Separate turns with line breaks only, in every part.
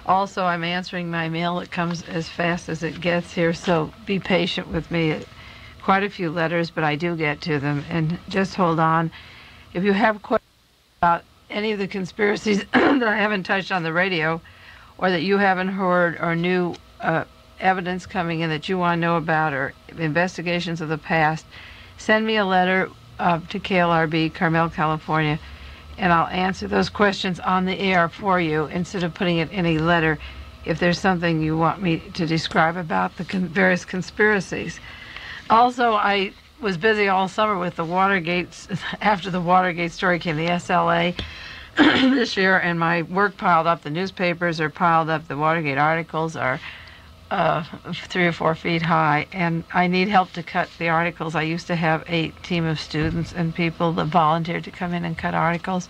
Also, I'm answering my mail. It comes as fast as it gets here, so be patient with me. Quite a few letters, but I do get to them. And just hold on. If you have questions about any of the conspiracies that I haven't touched on the radio, or that you haven't heard, or new evidence coming in that you want to know about, or investigations of the past, send me a letter to KLRB, Carmel, California, and I'll answer those questions on the air for you instead of putting it in a letter if there's something you want me to describe about the various conspiracies. Also, I was busy all summer with the Watergate. After the Watergate story came the SLA this year, and my work piled up. The newspapers are piled up. The Watergate articles are 3 or 4 feet high, and I need help to cut the articles. I used to have a team of students and people that volunteered to come in and cut articles.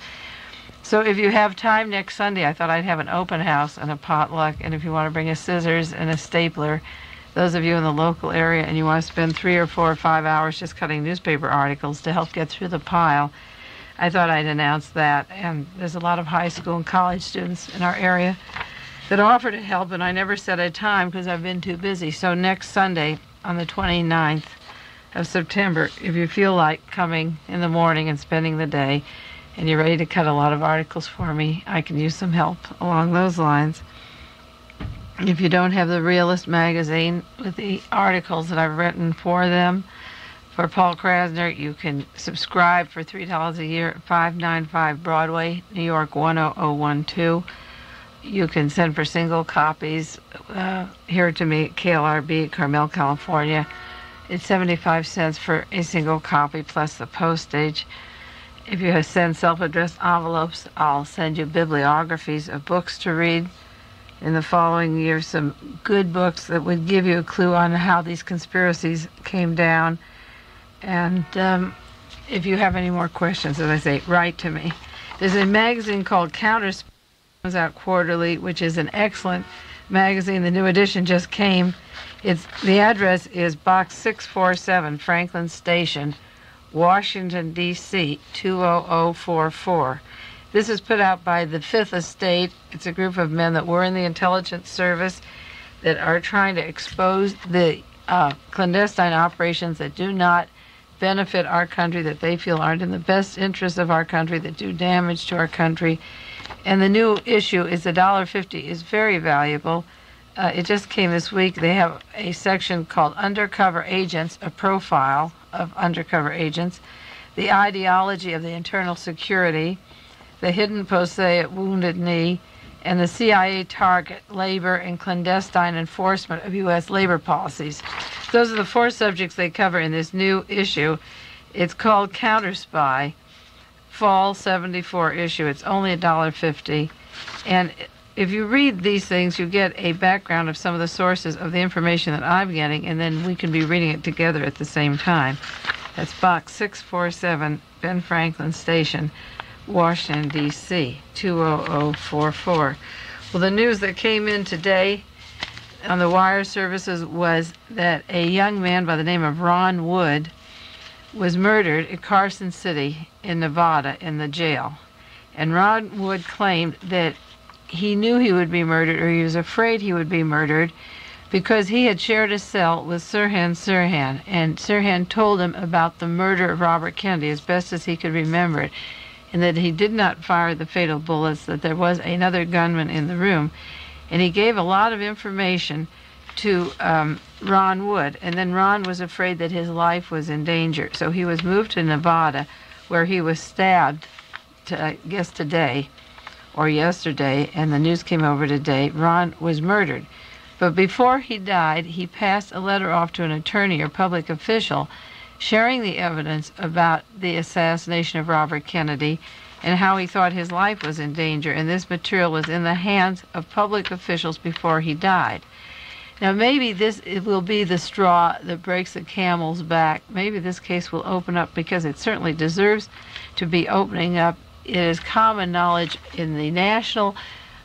So if you have time next Sunday, I thought I'd have an open house and a potluck, and if you want to bring a scissors and a stapler, those of you in the local area, and you want to spend 3 or 4 or 5 hours just cutting newspaper articles to help get through the pile, I thought I'd announce that. And there's a lot of high school and college students in our area that offer to help, and I never set a time because I've been too busy. So next Sunday, on the 29th of September, if you feel like coming in the morning and spending the day, and you're ready to cut a lot of articles for me, I can use some help along those lines. If you don't have the Realist magazine with the articles that I've written for them, for Paul Krasner, you can subscribe for $3 a year at 595 Broadway, New York 10012. You can send for single copies here to me at KLRB, Carmel, California. It's 75 cents for a single copy plus the postage. If you send self-addressed envelopes, I'll send you bibliographies of books to read in the following year, some good books that would give you a clue on how these conspiracies came down. And if you have any more questions, as I say, write to me. There's a magazine called Counterspy, comes out quarterly, which is an excellent magazine. The new edition just came. The address is Box 647, Franklin Station, Washington, D.C., 20044. This is put out by the Fifth Estate. It's a group of men that were in the intelligence service that are trying to expose the clandestine operations that do not benefit our country, that they feel aren't in the best interest of our country, that do damage to our country. And the new issue is $1.50. Is very valuable. It just came this week. They have a section called Undercover Agents, a profile of undercover agents, the ideology of the internal security, the hidden pose at Wounded Knee, and the CIA target, labor, and clandestine enforcement of U.S. labor policies. Those are the 4 subjects they cover in this new issue. It's called Counterspy, Fall 74 issue. It's only $1.50. And if you read these things, you get a background of some of the sources of the information that I'm getting, and then we can be reading it together at the same time. That's Box 647, Ben Franklin Station, Washington, D.C., 20044. Well, the news that came in today on the wire services was that a young man by the name of Ron Wood was murdered at Carson City in Nevada in the jail. And Ron Wood claimed that he knew he would be murdered, or he was afraid he would be murdered, because he had shared a cell with Sirhan Sirhan, and Sirhan told him about the murder of Robert Kennedy as best as he could remember it, and that he did not fire the fatal bullets, that there was another gunman in the room. And he gave a lot of information to Ron Wood, and then Ron was afraid that his life was in danger. So he was moved to Nevada, where he was stabbed, I guess today or yesterday, and the news came over today. Ron was murdered. But before he died, he passed a letter off to an attorney or public official sharing the evidence about the assassination of Robert Kennedy and how he thought his life was in danger. And this material was in the hands of public officials before he died. Now, maybe it will be the straw that breaks the camel's back. Maybe this case will open up, because it certainly deserves to be opening up. It is common knowledge in the national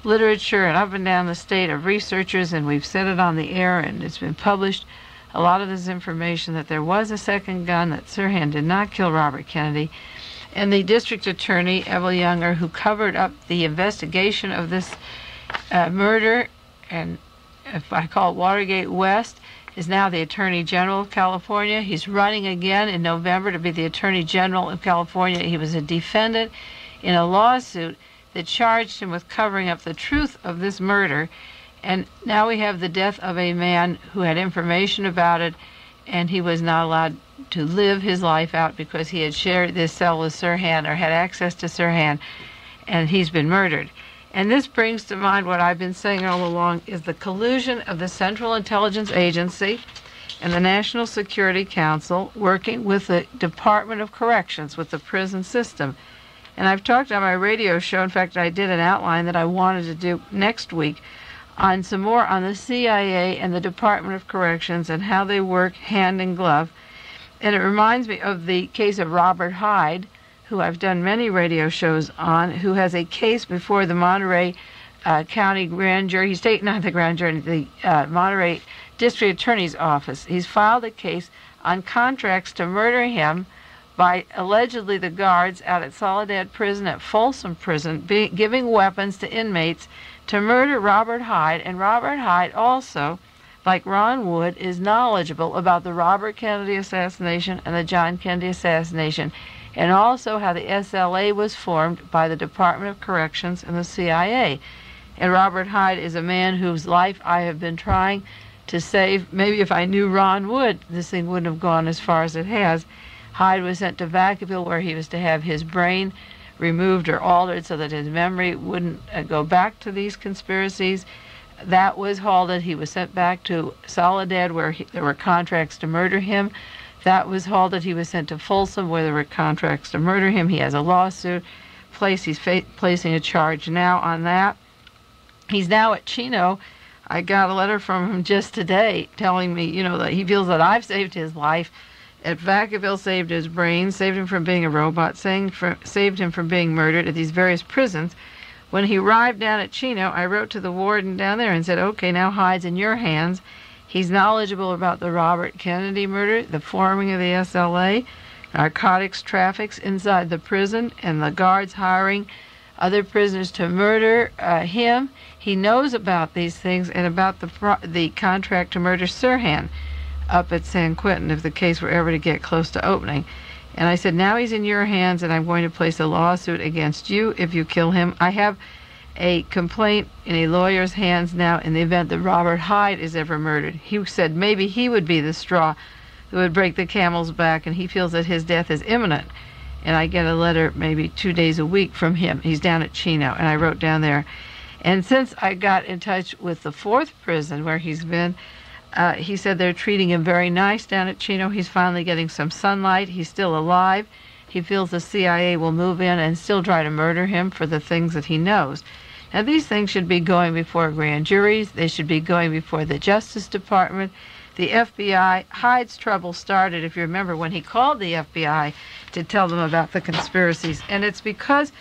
literature and up and down the state of researchers, and we've said it on the air, and it's been published, a lot of this information, that there was a second gun, that Sirhan did not kill Robert Kennedy. And the district attorney, Evel Younger, who covered up the investigation of this murder, and if I call it Watergate West, is now the Attorney General of California. He's running again in November to be the Attorney General of California. He was a defendant in a lawsuit that charged him with covering up the truth of this murder. And now we have the death of a man who had information about it, and he was not allowed to live his life out because he had shared this cell with Sirhan, or had access to Sirhan, and he's been murdered. And this brings to mind what I've been saying all along, is the collusion of the Central Intelligence Agency and the National Security Council working with the Department of Corrections, with the prison system. And I've talked on my radio show, in fact, I did an outline that I wanted to do next week on some more on the CIA and the Department of Corrections and how they work hand in glove. And it reminds me of the case of Robert Hyde, who I've done many radio shows on, who has a case before the Monterey County Grand Jury. He's taken out the Grand Jury, the Monterey District Attorney's Office. He's filed a case on contracts to murder him by allegedly the guards out at Soledad Prison, at Folsom Prison, giving weapons to inmates to murder Robert Hyde. And Robert Hyde also, like Ron Wood, is knowledgeable about the Robert Kennedy assassination and the John Kennedy assassination, and also how the SLA was formed by the Department of Corrections and the CIA. And Robert Hyde is a man whose life I have been trying to save. Maybe if I knew Ron Wood, this thing wouldn't have gone as far as it has. Hyde was sent to Vacaville, where he was to have his brain removed or altered so that his memory wouldn't go back to these conspiracies. That was halted. He was sent back to Soledad, where there were contracts to murder him. That was halted. He was sent to Folsom, where there were contracts to murder him. He has a lawsuit placed. He's placing a charge now on that. He's now at Chino. I got a letter from him just today telling me, that he feels that I've saved his life. At Vacaville, saved his brain, saved him from being a robot, saved him from being murdered at these various prisons. When he arrived down at Chino, I wrote to the warden down there and said, okay, now Hyde's in your hands. He's knowledgeable about the Robert Kennedy murder, the forming of the SLA, narcotics traffics inside the prison, and the guards hiring other prisoners to murder him. He knows about these things and about the contract to murder Sirhan up at San Quentin if the case were ever to get close to opening. And I said, now he's in your hands, and I'm going to place a lawsuit against you if you kill him. I have a complaint in a lawyer's hands now in the event that Robert Hyde is ever murdered. He said maybe he would be the straw that would break the camel's back, and he feels that his death is imminent. And I get a letter maybe 2 days a week from him. He's down at Chino, and I wrote down there. And since I got in touch with the 4th prison where he's been, he said they're treating him very nice down at Chino. He's finally getting some sunlight. He's still alive. He feels the CIA will move in and still try to murder him for the things that he knows. Now, these things should be going before grand juries. They should be going before the Justice Department, the FBI. Hyde's trouble started, if you remember, when he called the FBI to tell them about the conspiracies. And it's because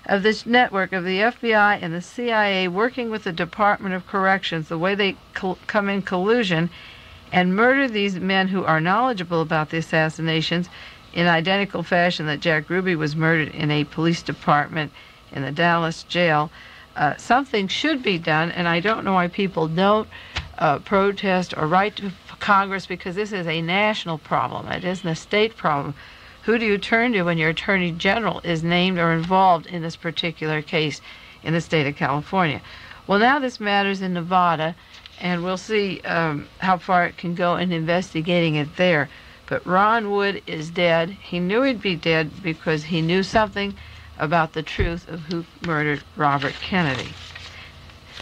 of this network of the FBI and the CIA working with the Department of Corrections, the way they come in collusion and murder these men who are knowledgeable about the assassinations in identical fashion that Jack Ruby was murdered in a police department in the Dallas jail. Something should be done, and I don't know why people don't protest or write to Congress, because this is a national problem. It isn't a state problem. Who do you turn to when your Attorney General is named or involved in this particular case in the state of California? Well, now this matters in Nevada, and we'll see how far it can go in investigating it there. But Ron Wood is dead. He knew he'd be dead because he knew something about the truth of who murdered Robert Kennedy.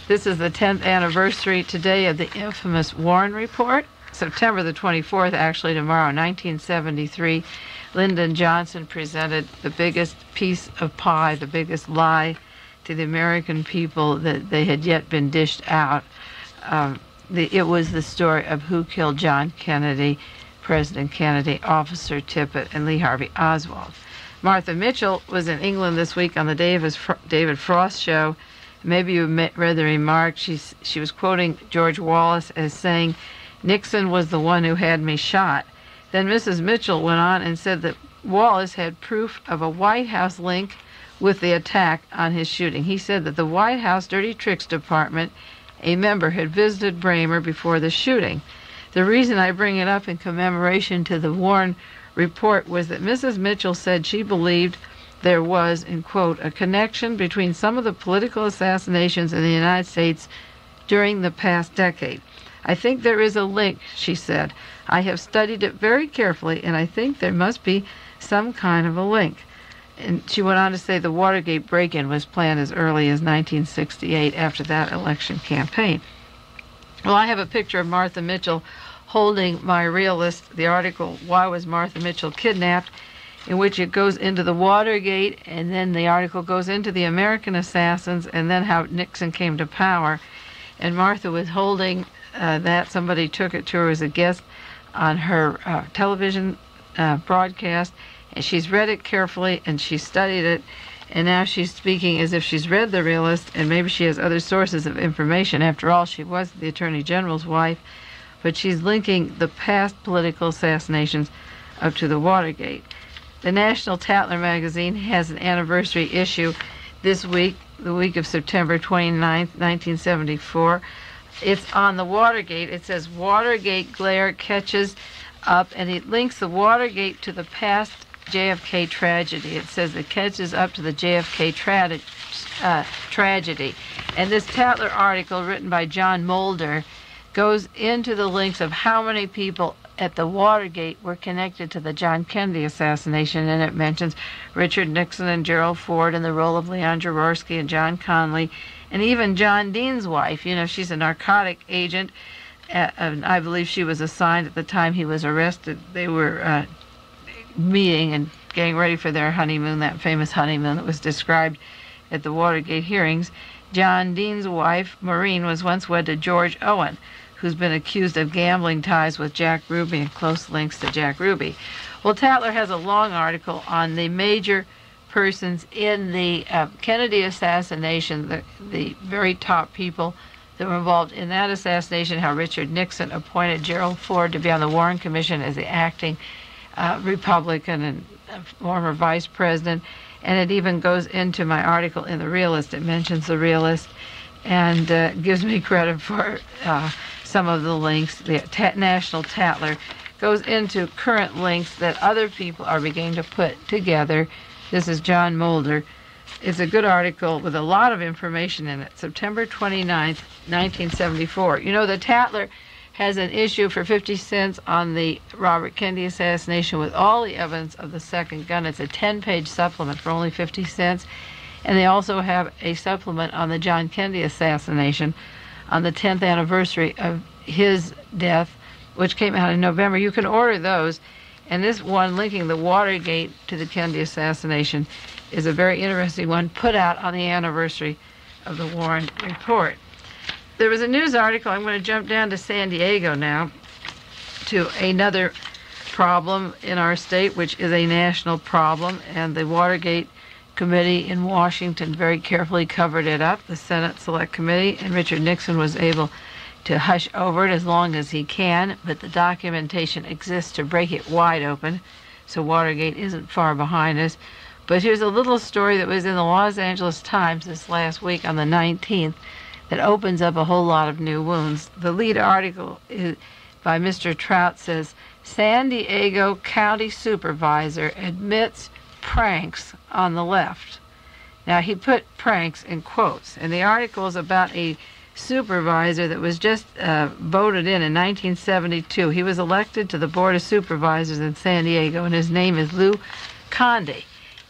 This is the 10th anniversary today of the infamous Warren Report. September the 24th, actually tomorrow, 1973, Lyndon Johnson presented the biggest piece of pie, the biggest lie to the American people that they had yet been dished out. It was the story of who killed John Kennedy, President Kennedy, Officer Tippit, and Lee Harvey Oswald. Martha Mitchell was in England this week on the David Frost show. Maybe you read the remark. She was quoting George Wallace as saying, "Nixon was the one who had me shot." Then Mrs. Mitchell went on and said that Wallace had proof of a White House link with the attack on his shooting. He said that the White House Dirty Tricks Department, a member, had visited Bramer before the shooting. The reason I bring it up in commemoration to the Warren report was that Mrs. Mitchell said she believed there was, in quote, a connection between some of the political assassinations in the United States during the past decade. I think there is a link, she said. I have studied it very carefully, and I think there must be some kind of a link. And she went on to say the Watergate break-in was planned as early as 1968 after that election campaign. Well, I have a picture of Martha Mitchell holding my realist, the article, Why Was Martha Mitchell Kidnapped?, in which it goes into the Watergate, and then the article goes into the American assassins, and then how Nixon came to power. And Martha was holding that. Somebody took it to her as a guest on her television broadcast, and she's read it carefully, and she studied it, and now she's speaking as if she's read the realist, and maybe she has other sources of information. After all, she was the Attorney General's wife, but she's linking the past political assassinations up to the Watergate. The National Tatler magazine has an anniversary issue this week, the week of September 29th, 1974. It's on the Watergate. It says Watergate glare catches up, and it links the Watergate to the past JFK tragedy. It says it catches up to the JFK tragedy. And this Tatler article, written by John Mulder, goes into the links of how many people at the Watergate were connected to the John Kennedy assassination, and it mentions Richard Nixon and Gerald Ford in the role of Leon Jaworski and John Conley, and even John Dean's wife. You know, she's a narcotic agent, and I believe she was assigned at the time he was arrested. They were meeting and getting ready for their honeymoon, that famous honeymoon that was described at the Watergate hearings. John Dean's wife, Maureen, was once wed to George Owen, who's been accused of gambling ties with Jack Ruby and close links to Jack Ruby. Well, Tatler has a long article on the major persons in the Kennedy assassination, the very top people that were involved in that assassination, how Richard Nixon appointed Gerald Ford to be on the Warren Commission as the acting Republican and former vice president. And it even goes into my article in The Realist. It mentions The Realist and gives me credit for some of the links. The National Tatler goes into current links that other people are beginning to put together. This is John Mulder. It's a good article with a lot of information in it. September 29th, 1974. You know, the Tatler has an issue for 50 cents on the Robert Kennedy assassination with all the evidence of the second gun. It's a 10-page supplement for only 50 cents. And they also have a supplement on the John Kennedy assassination on the 10th anniversary of his death, which came out in November. You can order those. And this one linking the Watergate to the Kennedy assassination is a very interesting one, put out on the anniversary of the Warren report. There was a news article. I'm going to jump down to San Diego now, to another problem in our state, which is a national problem, and the Watergate Committee in Washington very carefully covered it up, the Senate Select Committee, and Richard Nixon was able to hush over it as long as he can, but the documentation exists to break it wide open, so Watergate isn't far behind us. But here's a little story that was in the Los Angeles Times this last week on the 19th that opens up a whole lot of new wounds. The lead article is by Mr. Trout, says, San Diego County Supervisor admits pranks on the left. Now, he put pranks in quotes, and the article is about a supervisor that was just voted in 1972. He was elected to the Board of Supervisors in San Diego, and his name is Lou Conde.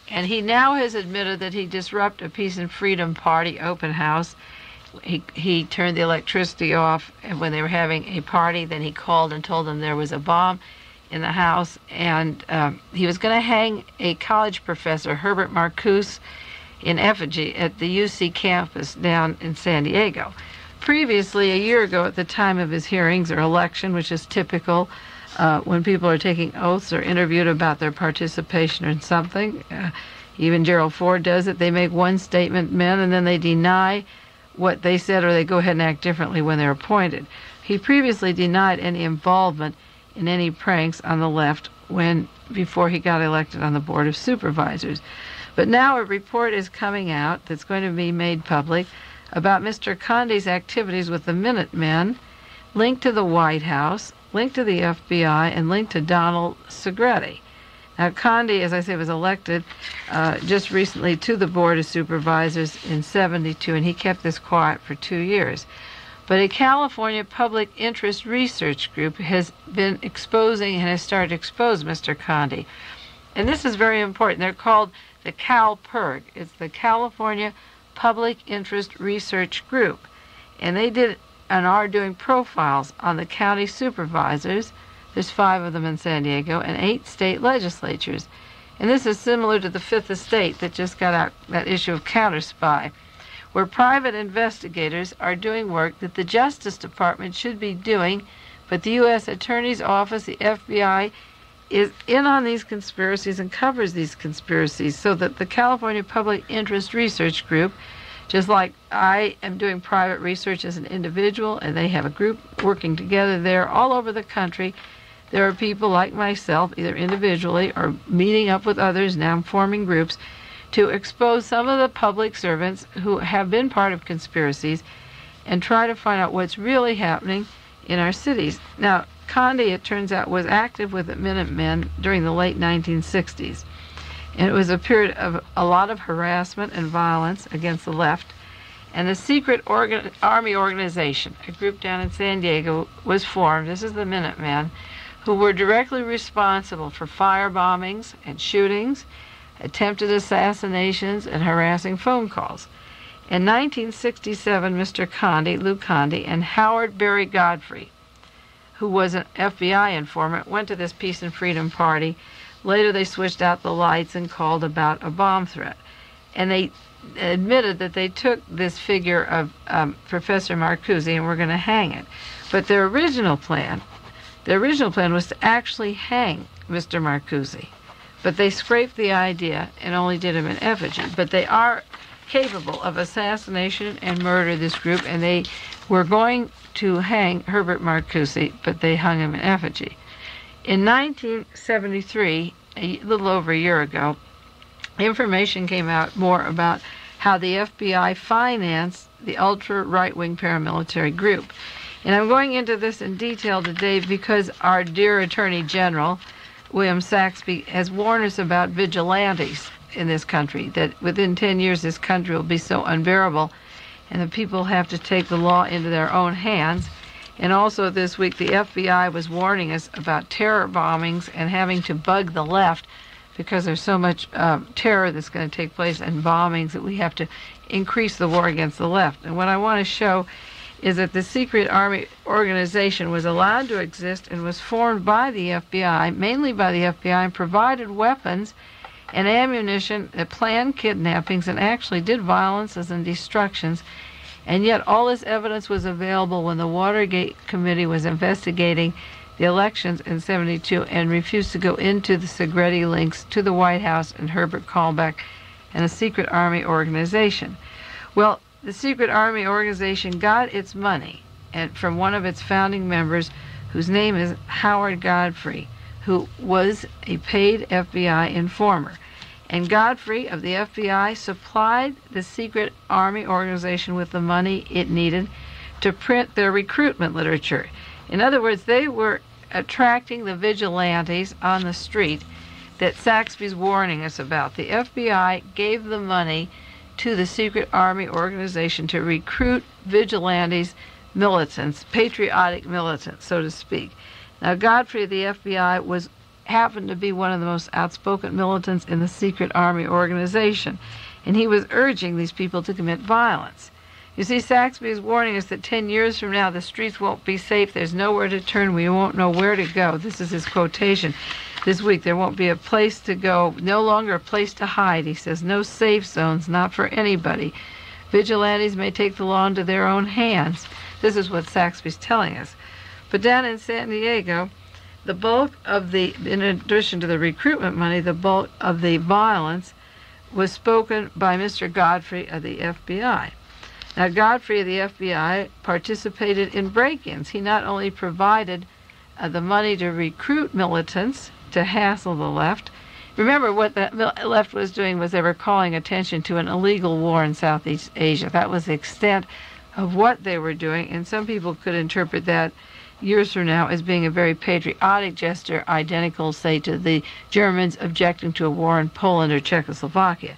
And he now has admitted that he disrupted a Peace and Freedom Party open house. He turned the electricity off when they were having a party. Then he called and told them there was a bomb in the house, and he was going to hang a college professor, Herbert Marcuse, in effigy at the UC campus down in San Diego. Previously, a year ago, at the time of his hearings or election, which is typical when people are taking oaths or interviewed about their participation in something, even Gerald Ford does it. They make one statement, men, and then they deny what they said, or they go ahead and act differently when they're appointed. He previously denied any involvement in any pranks on the left before he got elected on the Board of Supervisors. But now a report is coming out that's going to be made public about Mr. Condi's activities with the Minutemen, linked to the White House, linked to the FBI, and linked to Donald Segretti. Now, Condi, as I say, was elected just recently to the Board of Supervisors in '72, and he kept this quiet for 2 years. But a California public interest research group has been exposing and has started to expose Mr. Condi. And this is very important. They're called the CalPIRG. It's the California Public Interest Research Group. And they did and are doing profiles on the county supervisors. There's 5 of them in San Diego and 8 state legislatures. And this is similar to the Fifth Estate that just got out that issue of counter-spy, where private investigators are doing work that the Justice Department should be doing, but the U.S. Attorney's Office, the FBI, is in on these conspiracies and covers these conspiracies, so that the California Public Interest Research Group, just like I am doing private research as an individual, and they have a group working together there all over the country, there are people like myself, either individually or meeting up with others, now forming groups, to expose some of the public servants who have been part of conspiracies and try to find out what's really happening in our cities. Now, Condi, it turns out, was active with the Minutemen during the late 1960s. And it was a period of a lot of harassment and violence against the left. And a secret army organization, a group down in San Diego, was formed. This is the Minutemen, who were directly responsible for fire bombings and shootings, attempted assassinations, and harassing phone calls. In 1967, Mr. Condi, Lou Condi, and Howard Berry Godfrey, who was an FBI informant, went to this Peace and Freedom Party. Later they switched out the lights and called about a bomb threat. And they admitted that they took this figure of Professor Marcuse and were going to hang it. But their original plan was to actually hang Mr. Marcuse. But they scraped the idea and only did him in effigy. But they are capable of assassination and murder, this group, and they were going to hang Herbert Marcuse, but they hung him in effigy. In 1973, a little over a year ago, information came out more about how the FBI financed the ultra-right-wing paramilitary group. And I'm going into this in detail today because our dear Attorney General, William Saxby, has warned us about vigilantes in this country, that within 10 years this country will be so unbearable and the people have to take the law into their own hands. And also this week the FBI was warning us about terror bombings and having to bug the left because there's so much terror that's going to take place and bombings that we have to increase the war against the left. And what I want to show is that the secret army organization was allowed to exist and was formed by the FBI, mainly by the FBI, and provided weapons and ammunition that planned kidnappings and actually did violences and destructions. And yet all this evidence was available when the Watergate Committee was investigating the elections in '72 and refused to go into the Segretti links to the White House and Herbert Kalmbach and a secret army organization. Well, the secret army organization got its money from one of its founding members, whose name is Howard Godfrey, who was a paid FBI informer. And Godfrey of the FBI supplied the secret army organization with the money it needed to print their recruitment literature. In other words, they were attracting the vigilantes on the street that Saxby's warning us about. The FBI gave the money to the secret army organization to recruit vigilantes, militants, patriotic militants, so to speak. Now, Godfrey of the FBI happened to be one of the most outspoken militants in the secret army organization, and he was urging these people to commit violence. You see, Saxby is warning us that 10 years from now the streets won't be safe, there's nowhere to turn, we won't know where to go. This is his quotation this week. There won't be a place to go, no longer a place to hide. He says, no safe zones, not for anybody. Vigilantes may take the law into their own hands. This is what Saxby's telling us. But down in San Diego, the bulk of in addition to the recruitment money, the bulk of the violence was spoken by Mr. Godfrey of the FBI. Now, Godfrey of the FBI participated in break-ins. He not only provided the money to recruit militants to hassle the left, Remember, what the left was doing was they were calling attention to an illegal war in Southeast Asia. That was the extent of what they were doing, and some people could interpret that years from now as being a very patriotic gesture, identical, say, to the Germans objecting to a war in Poland or Czechoslovakia.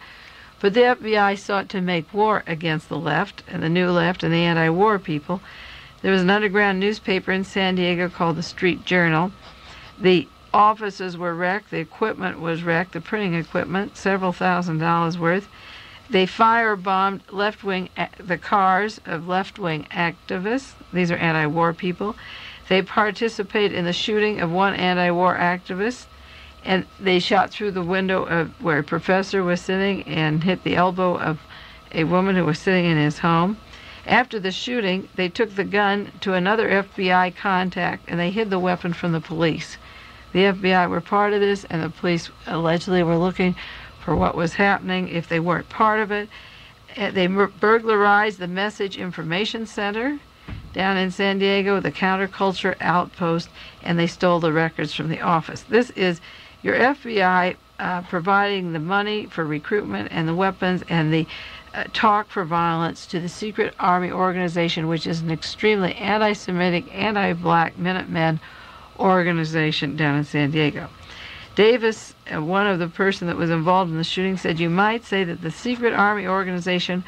But the FBI sought to make war against the left and the New Left and the anti-war people. There was an underground newspaper in San Diego called the Street Journal. The offices were wrecked, the equipment was wrecked, the printing equipment, several $1,000s worth. They firebombed the cars of left-wing activists. These are anti-war people. They participated in the shooting of one anti-war activist, and they shot through the window of where a professor was sitting and hit the elbow of a woman who was sitting in his home. After the shooting, they took the gun to another FBI contact, and they hid the weapon from the police. The FBI were part of this, and the police allegedly were looking for what was happening if they weren't part of it. They burglarized the Message Information Center down in San Diego, the counterculture outpost, and they stole the records from the office. This is your FBI providing the money for recruitment and the weapons and the talk for violence to the secret army organization, which is an extremely anti-Semitic, anti-black Minutemen organization down in San Diego. Davis, one of the person that was involved in the shooting, said you might say that the secret army organization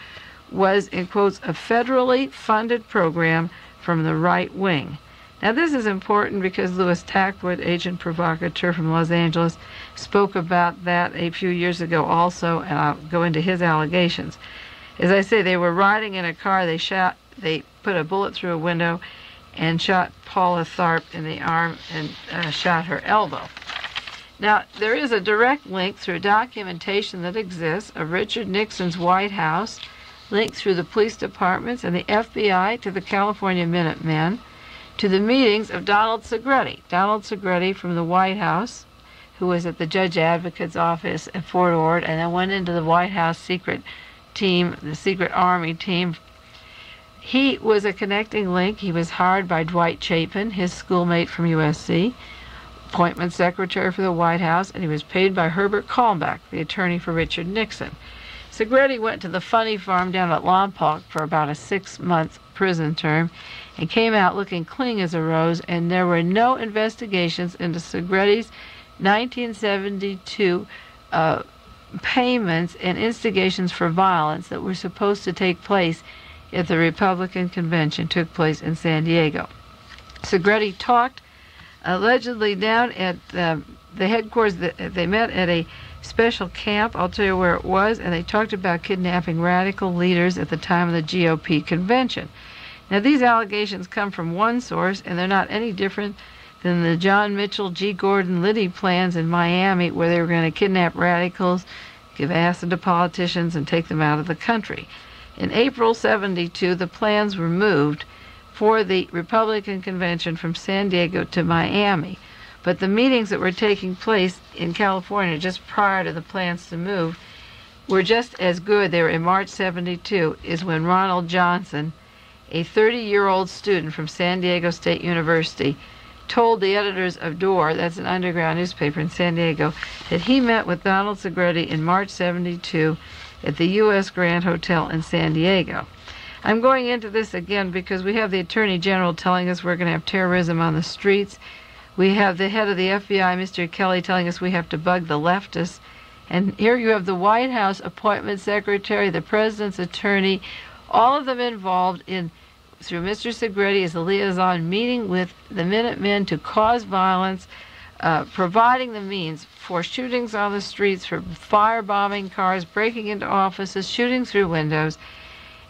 was, in quotes, a federally funded program from the right wing. Now this is important because Louis Tackwood, agent provocateur from Los Angeles, spoke about that a few years ago also, and I'll go into his allegations. As I say, they were riding in a car, they put a bullet through a window and shot Paula Tharp in the arm and shot her elbow. Now, there is a direct link through documentation that exists of Richard Nixon's White House, linked through the police departments and the FBI to the California Minutemen, to the meetings of Donald Segretti. Donald Segretti from the White House, who was at the Judge Advocate's office at Fort Ord, and then went into the White House secret team, the secret army team. He was a connecting link. He was hired by Dwight Chapin, his schoolmate from USC, appointment secretary for the White House, and he was paid by Herbert Kalmbach, the attorney for Richard Nixon. Segretti went to the Funny Farm down at Lompoc for about a 6-month prison term and came out looking clean as a rose, and there were no investigations into Segretti's 1972 payments and instigations for violence that were supposed to take place if the Republican convention took place in San Diego. Segretti talked allegedly down at the headquarters. They met at a special camp, I'll tell you where it was, and they talked about kidnapping radical leaders at the time of the GOP convention. Now these allegations come from one source, and they're not any different than the John Mitchell, G. Gordon Liddy plans in Miami, where they were going to kidnap radicals, give acid to politicians, and take them out of the country. In April '72, the plans were moved for the Republican convention from San Diego to Miami. But the meetings that were taking place in California just prior to the plans to move were just as good. They were in March '72, is when Ronald Johnson, a 30-year-old student from San Diego State University, told the editors of Door, that's an underground newspaper in San Diego, that he met with Donald Segretti in March '72 at the U.S. Grand Hotel in San Diego. I'm going into this again because we have the Attorney General telling us we're going to have terrorism on the streets. We have the head of the FBI, Mr. Kelly, telling us we have to bug the leftists. And here you have the White House appointment secretary, the president's attorney, all of them involved in, through Mr. Segretti as a liaison, meeting with the Minutemen to cause violence, providing the means for shootings on the streets, for firebombing cars, breaking into offices, shooting through windows.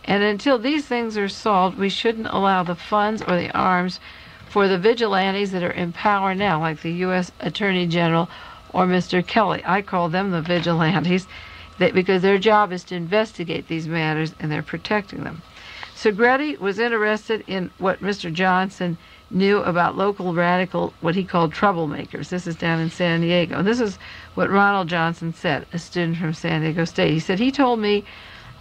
And until these things are solved, we shouldn't allow the funds or the arms for the vigilantes that are in power now, like the U.S. Attorney General or Mr. Kelly. I call them the vigilantes because their job is to investigate these matters, and they're protecting them. Segretti was interested in what Mr. Johnson knew about local radical, what he called troublemakers. This is down in San Diego. And this is what Ronald Johnson said, a student from San Diego State. He said, he told me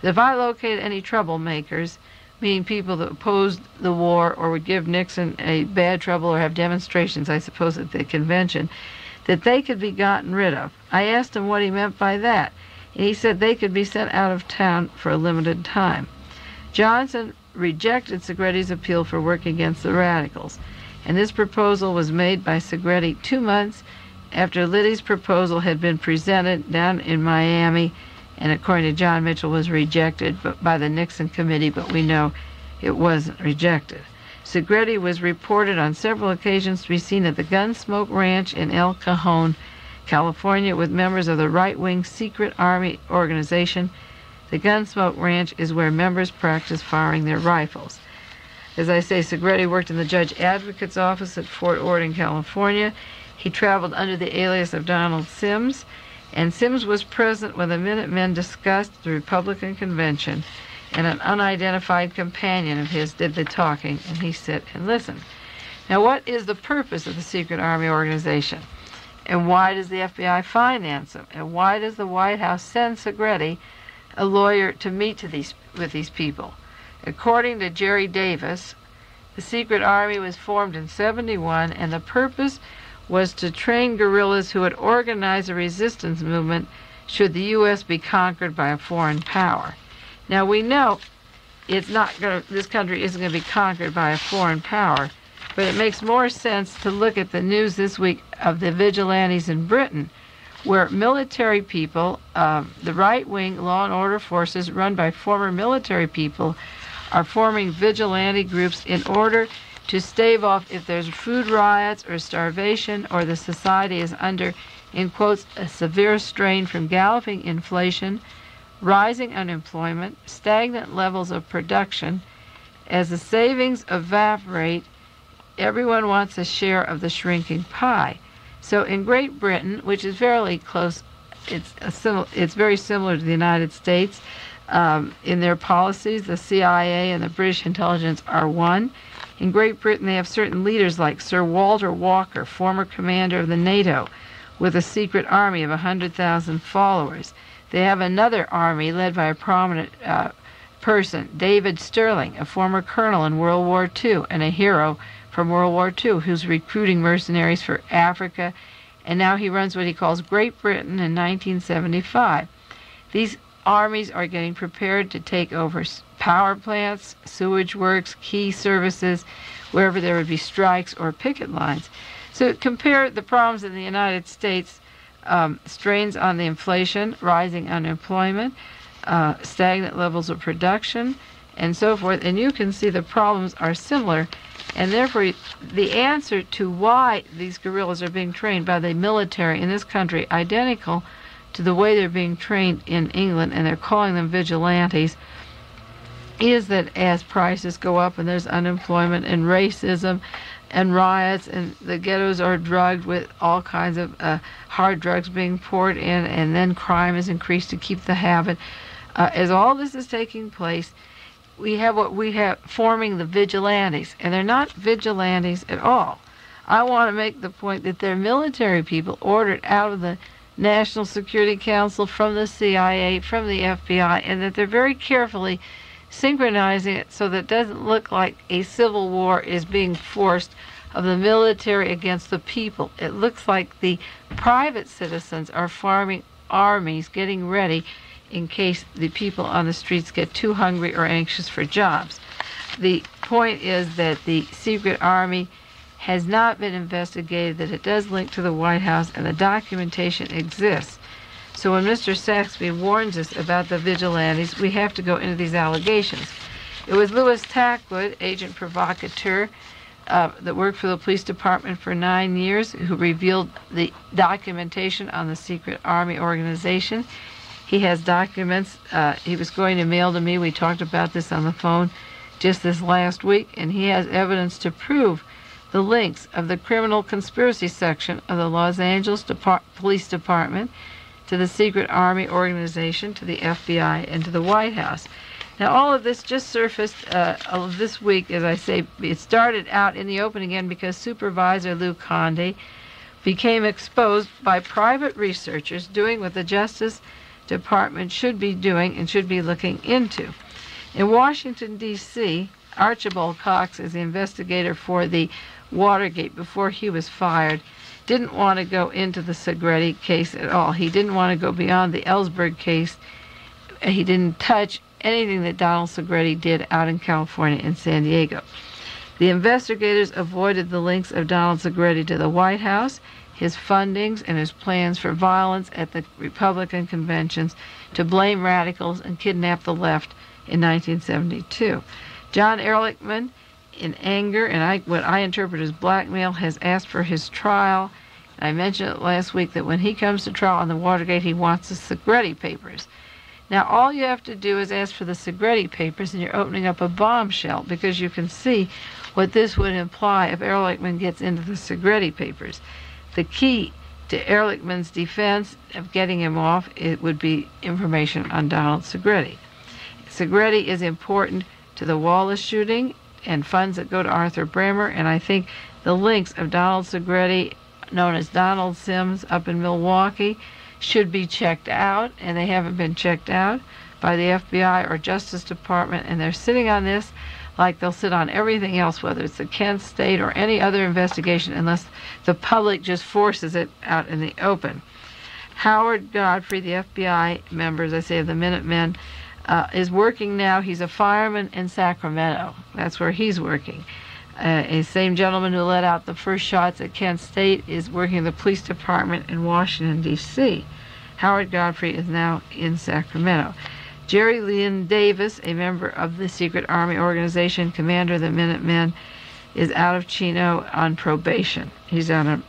that if I located any troublemakers, meaning people that opposed the war or would give Nixon a bad trouble or have demonstrations, I suppose, at the convention, that they could be gotten rid of. I asked him what he meant by that, and he said they could be sent out of town for a limited time. Johnson rejected Segretti's appeal for working against the radicals, and this proposal was made by Segretti 2 months after Liddy's proposal had been presented down in Miami, and according to John Mitchell was rejected by the Nixon committee, but we know it wasn't rejected. Segretti was reported on several occasions to be seen at the Gunsmoke Ranch in El Cajon, California, with members of the right-wing secret army organization. The Gunsmoke Ranch is where members practice firing their rifles. As I say, Segretti worked in the Judge Advocate's office at Fort Ord in California. He traveled under the alias of Donald Sims, and Sims was present when the Minutemen discussed the Republican convention, and an unidentified companion of his did the talking, and he sat and listened. Now, what is the purpose of the secret army organization? And why does the FBI finance them? And why does the White House send Segretti, a lawyer, to meet with these people? According to Jerry Davis, the secret army was formed in '71, and the purpose was to train guerrillas who would organize a resistance movement should the U.S. be conquered by a foreign power. Now, we know this country isn't going to be conquered by a foreign power, but it makes more sense to look at the news this week of the vigilantes in Britain, where military people, the right-wing law and order forces run by former military people, are forming vigilante groups in order to stave off if there's food riots or starvation, or the society is under, in quotes, a severe strain from galloping inflation, rising unemployment, stagnant levels of production. As the savings evaporate, everyone wants a share of the shrinking pie. So in Great Britain, which is fairly close, it's very similar to the United States. In their policies, the CIA and the British intelligence are one. In Great Britain, they have certain leaders like Sir Walter Walker, former commander of the NATO, with a secret army of 100,000 followers. They have another army led by a prominent person, David Sterling, a former colonel in World War II and a hero from World War II, who's recruiting mercenaries for Africa, and now he runs what he calls Great Britain in 1975. These armies are getting prepared to take over power plants, sewage works, key services, wherever there would be strikes or picket lines. So compare the problems in the United States, strains on the inflation, rising unemployment, stagnant levels of production, and so forth, and you can see the problems are similar, and therefore the answer to why these guerrillas are being trained by the military in this country, identical to the way they're being trained in England, and they're calling them vigilantes, is that as prices go up and there's unemployment and racism and riots and the ghettos are drugged with all kinds of hard drugs being poured in, and then crime is increased to keep the habit. As all this is taking place, we have what we have forming the vigilantes, and they're not vigilantes at all. I want to make the point that they're military people ordered out of the National Security Council, from the CIA, from the FBI, and that they're very carefully synchronizing it so that it doesn't look like a civil war is being forced of the military against the people. It looks like the private citizens are forming armies, getting ready in case the people on the streets get too hungry or anxious for jobs. The point is that the secret army has not been investigated, that it does link to the White House, and the documentation exists. So when Mr. Saxby warns us about the vigilantes, we have to go into these allegations. It was Louis Tackwood, agent provocateur, that worked for the police department for 9 years, who revealed the documentation on the secret army organization. He has documents he was going to mail to me. We talked about this on the phone just this last week, and he has evidence to prove the links of the criminal conspiracy section of the Los Angeles Police Department to the secret army organization, to the FBI, and to the White House. Now, all of this just surfaced this week, as I say. It started out in the open again because Supervisor Lou Conde became exposed by private researchers doing what the Justice Department should be doing and should be looking into. In Washington, D.C., Archibald Cox is the investigator for the Watergate before he was fired. didn't want to go into the Segretti case at all. He didn't want to go beyond the Ellsberg case. He didn't touch anything that Donald Segretti did out in California and San Diego. The investigators avoided the links of Donald Segretti to the White House, his fundings, and his plans for violence at the Republican conventions to blame radicals and kidnap the left in 1972. John Ehrlichman, in anger and what I interpret as blackmail, has asked for his trial. I mentioned it last week that when he comes to trial on the Watergate, he wants the Segretti papers. Now, all you have to do is ask for the Segretti papers, and you're opening up a bombshell, because you can see what this would imply if Ehrlichman gets into the Segretti papers. The key to Ehrlichman's defense of getting him off, it would be information on Donald Segretti. Segretti is important to the Wallace shooting and funds that go to Arthur Bremer, and I think the links of Donald Segretti, known as Donald Sims, up in Milwaukee, should be checked out, and they haven't been checked out by the FBI or Justice Department, and they're sitting on this like they'll sit on everything else, whether it's the Kent State or any other investigation, unless the public just forces it out in the open. Howard Godfrey, the FBI member, as I say, of the Minutemen, is working now. He's a fireman in Sacramento. That's where he's working. A same gentleman who let out the first shots at Kent State is working in the police department in Washington, D.C. Howard Godfrey is now in Sacramento. Jerry Leon Davis, a member of the Secret Army Organization, commander of the Minutemen, is out of Chino on probation. He's on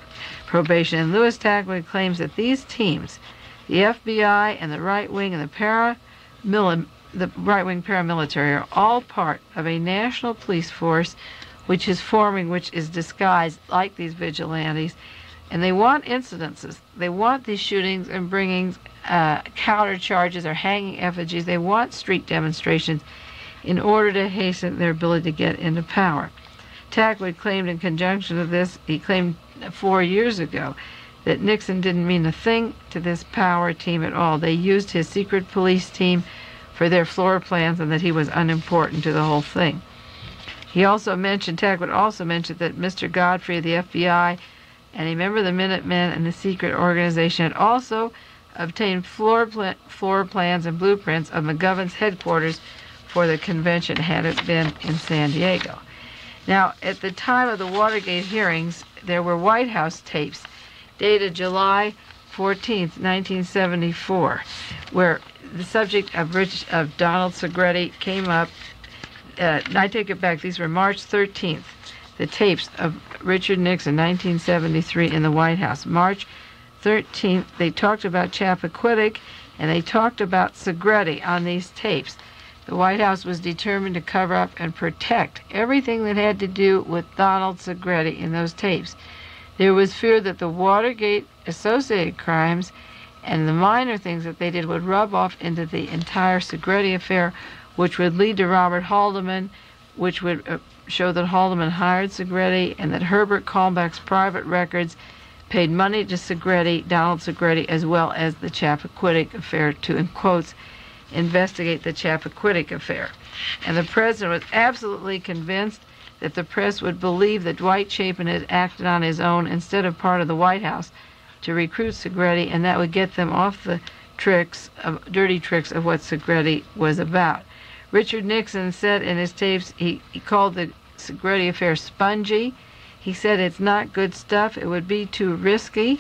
probation. And Louis Tagwood claims that these teams, the FBI and the right wing and the right-wing paramilitary, are all part of a national police force which is forming, which is disguised like these vigilantes, and they want incidences. They want these shootings and bringing counter charges or hanging effigies. They want street demonstrations in order to hasten their ability to get into power. Tagwood claimed in conjunction with this, he claimed 4 years ago, that Nixon didn't mean a thing to this power team at all. They used his secret police team for their floor plans, and that he was unimportant to the whole thing. He also mentioned, Tagwood also mentioned, that Mr. Godfrey of the FBI and a member of the Minutemen and the secret organization had also obtained floor plans and blueprints of McGovern's headquarters for the convention, had it been in San Diego. Now, at the time of the Watergate hearings, there were White House tapes dated July 14th, 1974, where the subject of Donald Segretti came up. I take it back. These were March 13th, the tapes of Richard Nixon, 1973, in the White House. March 13th, they talked about Chappaquiddick, and they talked about Segretti on these tapes. The White House was determined to cover up and protect everything that had to do with Donald Segretti in those tapes. There was fear that the Watergate-associated crimes and the minor things that they did would rub off into the entire Segretti affair, which would lead to Robert Haldeman, which would show that Haldeman hired Segretti, and that Herbert Kalmbach's private records paid money to Segretti, Donald Segretti, as well as the Chappaquiddick affair to, in quotes, investigate the Chappaquiddick affair. And the president was absolutely convinced that the press would believe that Dwight Chapin had acted on his own instead of part of the White House to recruit Segretti, and that would get them off the dirty tricks of what Segretti was about. Richard Nixon said in his tapes he called the Segretti affair spongy. He said it's not good stuff. It would be too risky.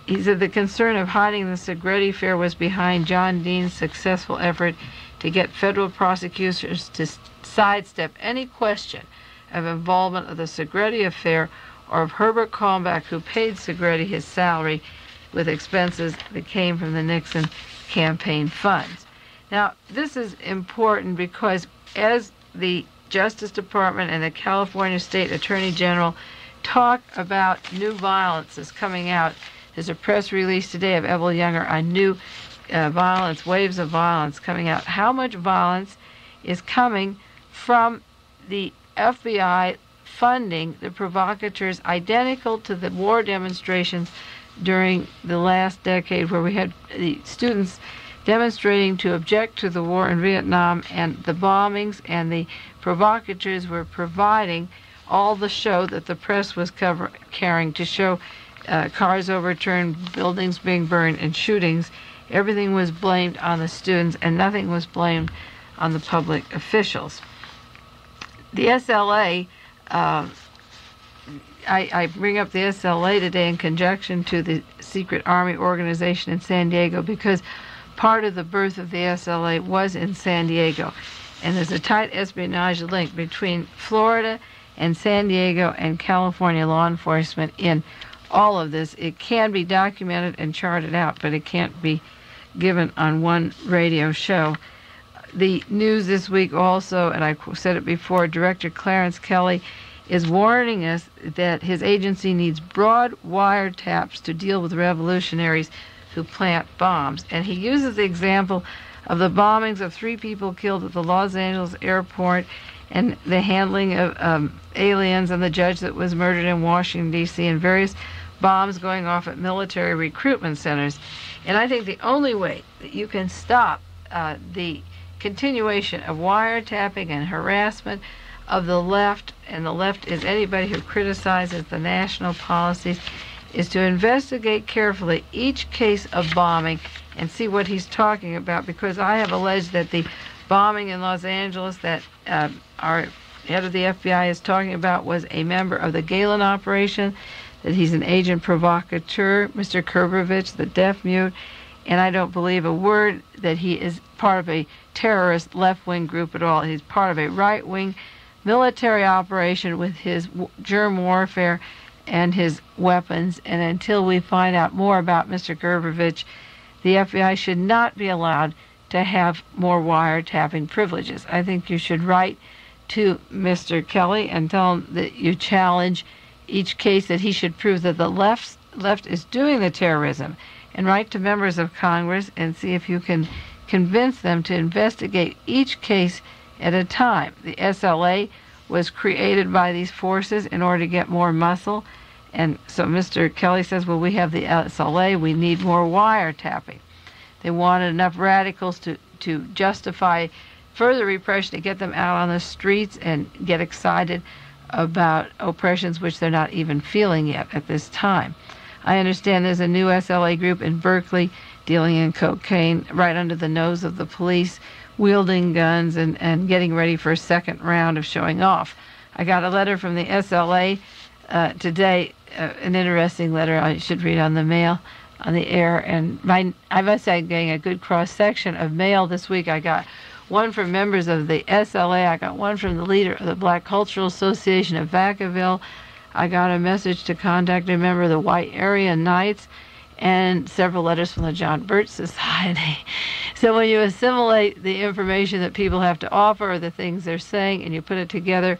He said the concern of hiding the Segretti affair was behind John Dean's successful effort to get federal prosecutors to sidestep any question of involvement of the Segretti affair or of Herbert Kalmbach, who paid Segretti his salary with expenses that came from the Nixon campaign funds. Now, this is important because as the Justice Department and the California State Attorney General talk about new violence is coming out, there's a press release today of Evel Younger on new violence, waves of violence coming out. How much violence is coming from the FBI funding the provocateurs identical to the war demonstrations during the last decade, where we had the students demonstrating to object to the war in Vietnam and the bombings, and the provocateurs were providing all the show that the press was carrying to show cars overturned, buildings being burned, and shootings. Everything was blamed on the students, and nothing was blamed on the public officials. The SLA, I bring up the SLA today in conjunction to the secret army organization in San Diego because part of the birth of the SLA was in San Diego. And there's a tight espionage link between Florida and San Diego and California law enforcement in all of this. It can be documented and charted out, but it can't be given on one radio show. The news this week also, and I said it before, Director Clarence Kelly is warning us that his agency needs broad wiretaps to deal with revolutionaries who plant bombs. And he uses the example of the bombings of 3 people killed at the Los Angeles airport and the handling of aliens and the judge that was murdered in Washington, D.C., and various bombs going off at military recruitment centers. And I think the only way that you can stop the continuation of wiretapping and harassment of the left, and the left is anybody who criticizes the national policies, is to investigate carefully each case of bombing and see what he's talking about, because I have alleged that the bombing in Los Angeles that our head of the FBI is talking about was a member of the Galen operation, that he's an agent provocateur, Mr. Kerberovich, the deaf-mute, and I don't believe a word that he is part of a terrorist left-wing group at all. He's part of a right-wing military operation with his germ warfare and his weapons, and until we find out more about Mr. Kerberovich, the FBI should not be allowed to have more wiretapping privileges. I think you should write to Mr. Kelly and tell him that you challenge each case, that he should prove that the left is doing the terrorism, and write to members of Congress and see if you can convince them to investigate each case at a time. The SLA was created by these forces in order to get more muscle, and so Mr. Kelly says, well, we have the SLA, we need more wiretapping. They wanted enough radicals to justify further repression, to get them out on the streets and get excited about oppressions which they're not even feeling yet at this time. I understand there's a new SLA group in Berkeley dealing in cocaine right under the nose of the police, wielding guns and getting ready for a second round of showing off. I got a letter from the SLA today, an interesting letter I should read on the mail, on the air, and I must say I'm getting a good cross-section of mail this week. I got one from members of the SLA, I got one from the leader of the Black Cultural Association of Vacaville, I got a message to contact a member of the White Area Knights, and several letters from the John Birch Society. So when you assimilate the information that people have to offer or the things they're saying and you put it together,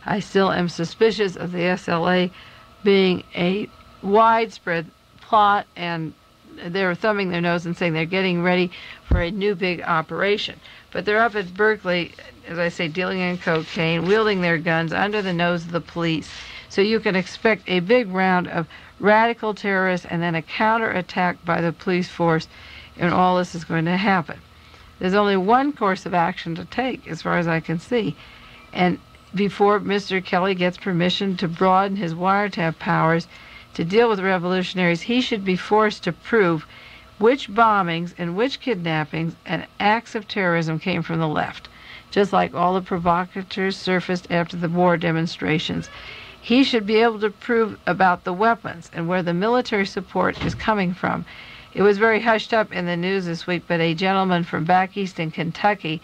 I still am suspicious of the SLA being a widespread plot, and they're thumbing their nose and saying they're getting ready for a new big operation. But they're up at Berkeley, as I say, dealing in cocaine, wielding their guns under the nose of the police. So you can expect a big round of radical terrorists and then a counterattack by the police force, and all this is going to happen. There's only one course of action to take, as far as I can see. And before Mr. Kelly gets permission to broaden his wiretap powers to deal with revolutionaries, he should be forced to prove which bombings and which kidnappings and acts of terrorism came from the left, just like all the provocateurs surfaced after the war demonstrations. He should be able to prove about the weapons and where the military support is coming from. It was very hushed up in the news this week, but a gentleman from back east in Kentucky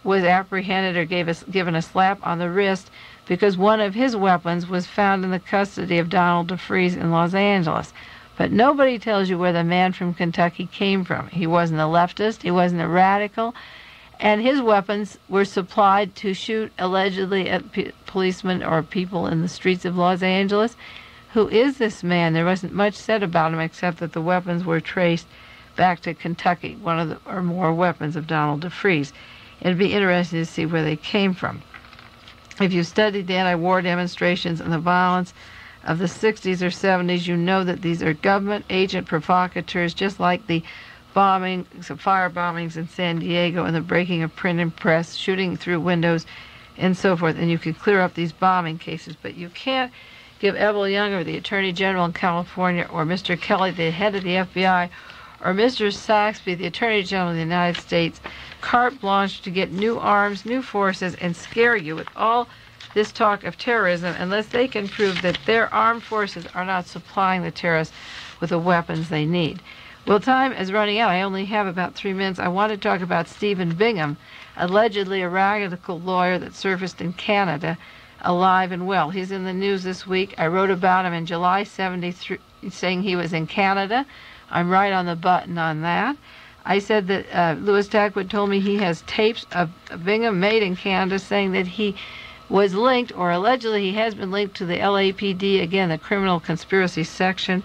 was apprehended or given a slap on the wrist because one of his weapons was found in the custody of Donald DeFreeze in Los Angeles. But nobody tells you where the man from Kentucky came from. He wasn't a leftist, he wasn't a radical, and his weapons were supplied to shoot allegedly at policemen or people in the streets of Los Angeles. Who is this man? There wasn't much said about him except that the weapons were traced back to Kentucky, one of the or more weapons of Donald DeFreeze. It'd be interesting to see where they came from. If you studied the anti-war demonstrations and the violence of the 60s or 70s, you know that these are government agent provocateurs, just like the bombings, fire bombings in San Diego and the breaking of print and press, shooting through windows, and so forth. And you can clear up these bombing cases, but you can't give Evel Younger, the Attorney General in California, or Mr. Kelly, the head of the FBI, or Mr. Saxby, the Attorney General of the United States, carte blanche to get new arms, new forces, and scare you with all this talk of terrorism unless they can prove that their armed forces are not supplying the terrorists with the weapons they need. Well, time is running out. I only have about 3 minutes. I want to talk about Stephen Bingham, allegedly a radical lawyer that surfaced in Canada, alive and well. He's in the news this week. I wrote about him in July 73, saying he was in Canada. I'm right on the button on that. I said that Louis Tackwood told me he has tapes of Bingham made in Canada saying that he was linked, or allegedly he has been linked to the LAPD, again, the criminal conspiracy section.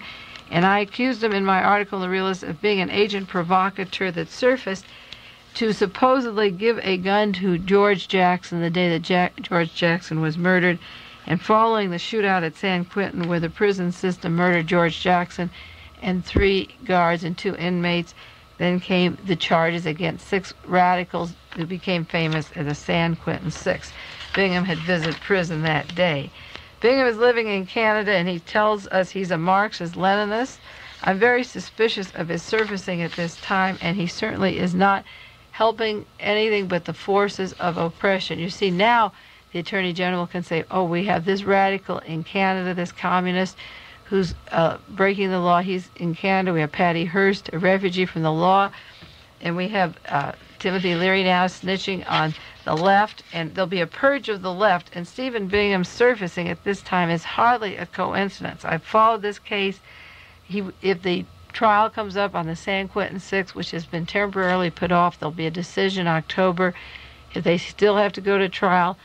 And I accused him in my article in The Realist of being an agent provocateur that surfaced to supposedly give a gun to George Jackson the day that George Jackson was murdered. And following the shootout at San Quentin, where the prison system murdered George Jackson and 3 guards and 2 inmates, then came the charges against 6 radicals who became famous as the San Quentin Six. Bingham had visited prison that day. Bingham is living in Canada, and he tells us he's a Marxist-Leninist. I'm very suspicious of his surfacing at this time, and he certainly is not helping anything but the forces of oppression. You see, now the Attorney General can say, oh, we have this radical in Canada, this communist, who's breaking the law. He's in Canada. We have Patty Hearst, a refugee from the law, and we have Timothy Leary now snitching on the left, and there'll be a purge of the left, and Stephen Bingham surfacing at this time is hardly a coincidence. I've followed this case. If the trial comes up on the San Quentin Six, which has been temporarily put off, there'll be a decision in October. If they still have to go to trial,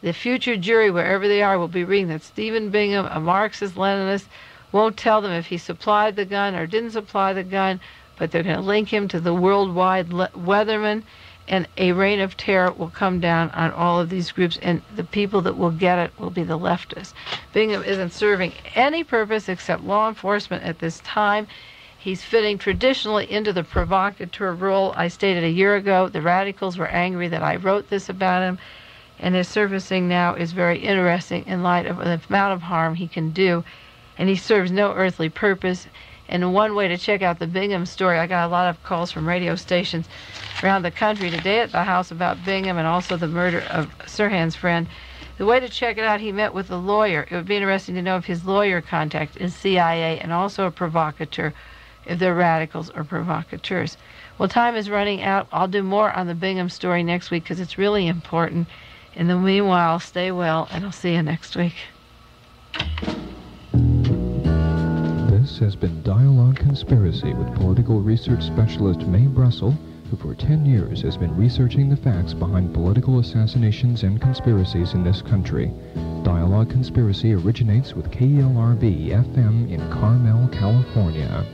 the future jury, wherever they are, will be reading that Stephen Bingham, a Marxist-Leninist, won't tell them if he supplied the gun or didn't supply the gun, but they're going to link him to the worldwide weatherman, and a reign of terror will come down on all of these groups, and the people that will get it will be the leftists. Bingham isn't serving any purpose except law enforcement at this time. He's fitting traditionally into the provocateur role. I stated a year ago the radicals were angry that I wrote this about him, and his surfacing now is very interesting in light of the amount of harm he can do, and he serves no earthly purpose. And one way to check out the Bingham story, I got a lot of calls from radio stations around the country today at the House about Bingham and also the murder of Sirhan's friend. The way to check it out, he met with a lawyer. It would be interesting to know if his lawyer contact is CIA and also a provocateur, if they're radicals or provocateurs. Well, time is running out. I'll do more on the Bingham story next week because it's really important. In the meanwhile, stay well, and I'll see you next week.
This has been Dialogue Conspiracy with political research specialist Mae Brussell, who for 10 years has been researching the facts behind political assassinations and conspiracies in this country. Dialogue Conspiracy originates with KLRB FM in Carmel, California.